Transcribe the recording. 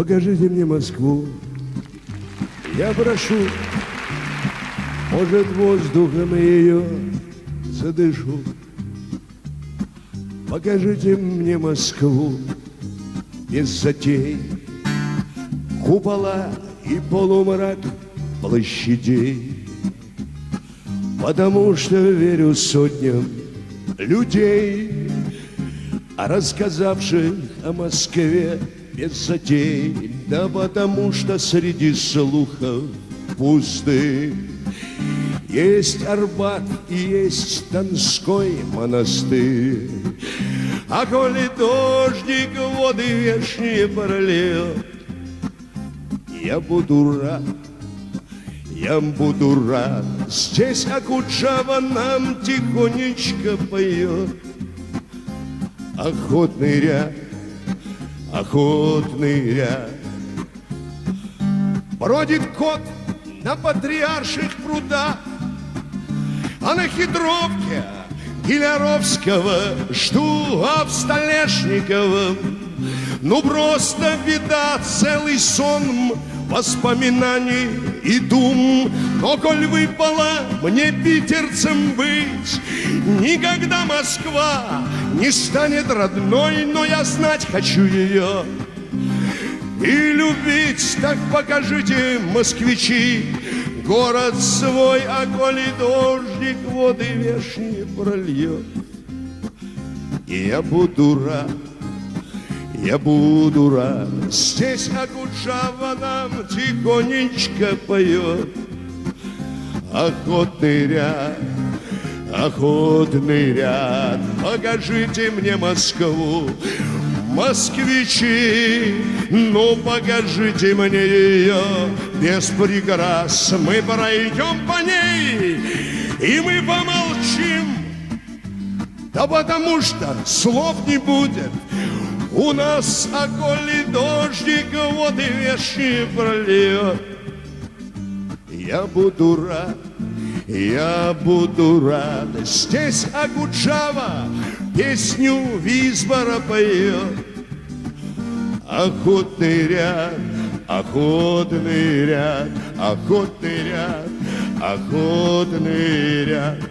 Покажите мне Москву, я прошу, может, воздухом ее задышу. Покажите мне Москву без затей, купола и полумрак площадей, потому что верю сотням людей, рассказавших о Москве без затей, да потому что среди слухов пустых есть Арбат и есть Донской монастырь. А коли дождик воды вешние прольет, я буду рад. Здесь Акуджава нам тихонечко поет. Охотный ряд, охотный ряд. Бродит кот на Патриарших прудах, а на Хитровке Гиляровского жду, а в Столешниковом ну просто беда, целый сон воспоминаний и дум. Но коль выпало мне питерцем быть, никогда Москва не станет родной, но я знать хочу ее и любить. Так покажите, москвичи, город свой, а коли дождик воды вешние прольет, и я буду рад. Здесь Акуджава нам тихонечко поет. Охотный ряд, покажите мне Москву, москвичи, ну покажите мне ее без прикрас. Мы пройдем по ней и мы помолчим, да потому что слов не будет у нас, а коли дождик воды вешние прольет, я буду рад. Здесь Акуджава песню Визбора поет. Охотный ряд, охотный ряд, охотный ряд, охотный ряд.